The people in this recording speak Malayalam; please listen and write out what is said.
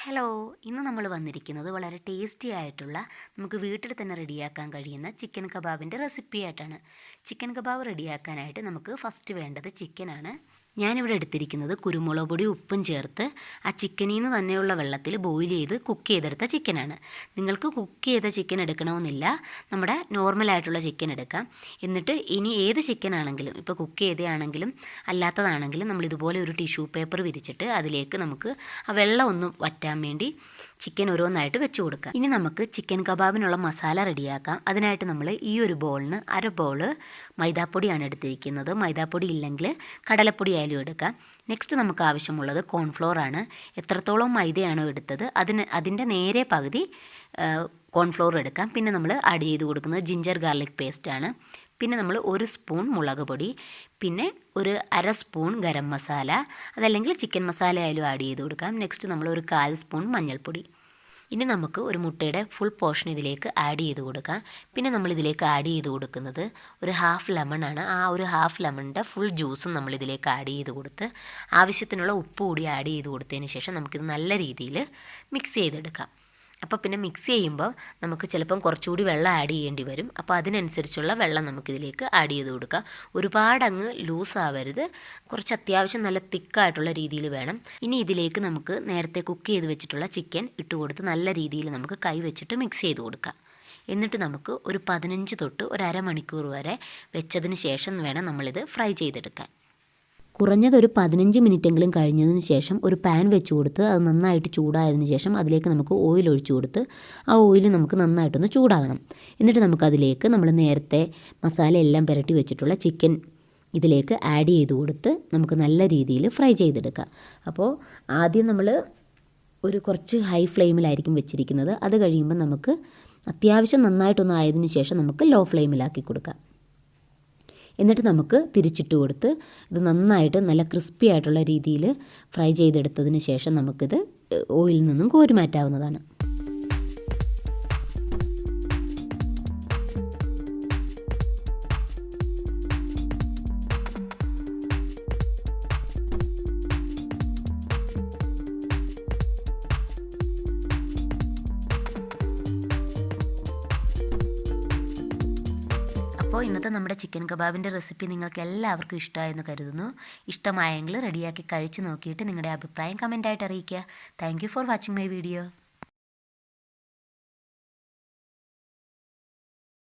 ഹലോ, ഇന്ന് നമ്മൾ വന്നിരിക്കുന്നത് വളരെ ടേസ്റ്റി ആയിട്ടുള്ള നമുക്ക് വീട്ടിൽ തന്നെ റെഡിയാക്കാൻ കഴിയുന്ന ചിക്കൻ കബാബിൻ്റെ റെസിപ്പി ആയിട്ടാണ്. ചിക്കൻ കബാബ് റെഡിയാക്കാനായിട്ട് നമുക്ക് ഫസ്റ്റ് വേണ്ടത് ചിക്കനാണ്. ഞാനിവിടെ എടുത്തിരിക്കുന്നത് കുരുമുളക് പൊടി ഉപ്പും ചേർത്ത് ആ ചിക്കനിൽ നിന്ന് തന്നെയുള്ള വെള്ളത്തിൽ ബോയിൽ ചെയ്ത് കുക്ക് ചെയ്തെടുത്ത ചിക്കനാണ്. നിങ്ങൾക്ക് കുക്ക് ചെയ്ത ചിക്കൻ എടുക്കണമെന്നില്ല, നമ്മുടെ നോർമലായിട്ടുള്ള ചിക്കൻ എടുക്കാം. എന്നിട്ട് ഇനി ഏത് ചിക്കൻ ആണെങ്കിലും, ഇപ്പോൾ കുക്ക് ചെയ്തതാണെങ്കിലും അല്ലാത്തതാണെങ്കിലും നമ്മൾ ഇതുപോലെ ഒരു ടിഷ്യൂ പേപ്പർ വിരിച്ചിട്ട് അതിലേക്ക് നമുക്ക് ആ വെള്ളം ഒന്ന് വറ്റാൻ വേണ്ടി ചിക്കൻ ഓരോന്നായിട്ട് വെച്ച് കൊടുക്കാം. ഇനി നമുക്ക് ചിക്കൻ കബാബിനുള്ള മസാല റെഡിയാക്കാം. അതിനായിട്ട് നമ്മൾ ഈ ഒരു ബോളിന് അര ബോൾ മൈദാപ്പൊടിയാണ് എടുത്തിരിക്കുന്നത്. മൈദാപ്പൊടി ഇല്ലെങ്കിൽ കടലപ്പൊടി ആയാലും എടുക്കാം. നെക്സ്റ്റ് നമുക്ക് ആവശ്യമുള്ളത് കോൺഫ്ലോർ ആണ്. എത്രത്തോളം മൈദയാണോ എടുത്തത് അതിൻ്റെ നേരെ പകുതി കോൺഫ്ലോർ എടുക്കാം. പിന്നെ നമ്മൾ ആഡ് ചെയ്ത് കൊടുക്കുന്നത് ജിഞ്ചർ ഗാർലിക് പേസ്റ്റാണ്. പിന്നെ നമ്മൾ 1 സ്പൂൺ മുളക് പൊടി, പിന്നെ ഒരു അര സ്പൂൺ ഗരം മസാല, അതല്ലെങ്കിൽ ചിക്കൻ മസാല ആയാലും ആഡ് ചെയ്ത് കൊടുക്കാം. നെക്സ്റ്റ് നമ്മൾ ഒരു 1/4 സ്പൂൺ മഞ്ഞൾപ്പൊടി. ഇനി നമുക്ക് ഒരു മുട്ടയുടെ ഫുൾ പോർഷൻ ഇതിലേക്ക് ആഡ് ചെയ്ത് കൊടുക്കാം. പിന്നെ നമ്മൾ ഇതിലേക്ക് ആഡ് ചെയ്ത് കൊടുക്കുന്നത് ഒരു ഹാഫ് ലെമൺ ആണ്. ആ ഒരു ഹാഫ് ലെമണിൻ്റെ ഫുൾ ജ്യൂസും നമ്മൾ ഇതിലേക്ക് ആഡ് ചെയ്ത് കൊടുത്ത് ആവശ്യത്തിനുള്ള ഉപ്പ് കൂടി ആഡ് ചെയ്ത് കൊടുത്തതിന് ശേഷം നമുക്കിത് നല്ല രീതിയിൽ മിക്സ് ചെയ്തെടുക്കാം. അപ്പോൾ പിന്നെ മിക്സ് ചെയ്യുമ്പോൾ നമുക്ക് ചിലപ്പം കുറച്ചുകൂടി വെള്ളം ആഡ് ചെയ്യേണ്ടി വരും. അപ്പോൾ അതിനനുസരിച്ചുള്ള വെള്ളം നമുക്കിതിലേക്ക് ആഡ് ചെയ്ത് കൊടുക്കാം. ഒരുപാട് അങ്ങ് ലൂസ് ആവരുത്, കുറച്ച് അത്യാവശ്യം നല്ല തിക്കായിട്ടുള്ള രീതിയിൽ വേണം. ഇനി ഇതിലേക്ക് നമുക്ക് നേരത്തെ കുക്ക് ചെയ്ത് വെച്ചിട്ടുള്ള ചിക്കൻ ഇട്ട് കൊടുത്ത് നല്ല രീതിയിൽ നമുക്ക് കൈ വെച്ചിട്ട് മിക്സ് ചെയ്ത് കൊടുക്കാം. എന്നിട്ട് നമുക്ക് ഒരു 15 തൊട്ട് ഒരു അരമണിക്കൂർ വരെ വെച്ചതിന് ശേഷം വേണം നമ്മളിത് ഫ്രൈ ചെയ്തെടുക്കാൻ. കുറഞ്ഞത് ഒരു 15 മിനിറ്റെങ്കിലും കഴിഞ്ഞതിന് ശേഷം ഒരു പാൻ വെച്ച് കൊടുത്ത് അത് നന്നായിട്ട് ചൂടായതിന് ശേഷം അതിലേക്ക് നമുക്ക് ഓയിൽ ഒഴിച്ചു കൊടുത്ത് ആ ഓയിൽ നമുക്ക് നന്നായിട്ടൊന്ന് ചൂടാകണം. എന്നിട്ട് നമുക്കതിലേക്ക് നമ്മൾ നേരത്തെ മസാല എല്ലാം പുരട്ടി വെച്ചിട്ടുള്ള ചിക്കൻ ഇതിലേക്ക് ആഡ് ചെയ്ത് കൊടുത്ത് നമുക്ക് നല്ല രീതിയിൽ ഫ്രൈ ചെയ്തെടുക്കാം. അപ്പോൾ ആദ്യം നമ്മൾ ഒരു കുറച്ച് ഹൈ ഫ്ലെയിമിലായിരിക്കും വെച്ചിരിക്കുന്നത്. അത് കഴിയുമ്പോൾ നമുക്ക് അത്യാവശ്യം നന്നായിട്ടൊന്ന് ആയതിനു ശേഷം നമുക്ക് ലോ ഫ്ലെയിമിലാക്കി കൊടുക്കാം. എന്നിട്ട് നമുക്ക് തിരിച്ചിട്ട് കൊടുത്ത് ഇത് നന്നായിട്ട് നല്ല ക്രിസ്പി ആയിട്ടുള്ള രീതിയിൽ ഫ്രൈ ചെയ്തെടുത്തതിന് ശേഷം നമുക്കിത് ഓയിലിൽ നിന്നും കോരി മാറ്റാവുന്നതാണ്. അപ്പോൾ ഇന്നത്തെ നമ്മുടെ ചിക്കൻ കബാബിൻ്റെ റെസിപ്പി നിങ്ങൾക്ക് എല്ലാവർക്കും ഇഷ്ടമായെന്ന് കരുതുന്നു. ഇഷ്ടമായെങ്കിൽ റെഡിയാക്കി കഴിച്ച് നോക്കിയിട്ട് നിങ്ങളുടെ അഭിപ്രായം കമൻറ്റായിട്ട് അറിയിക്കുക. Thank you for watching my video.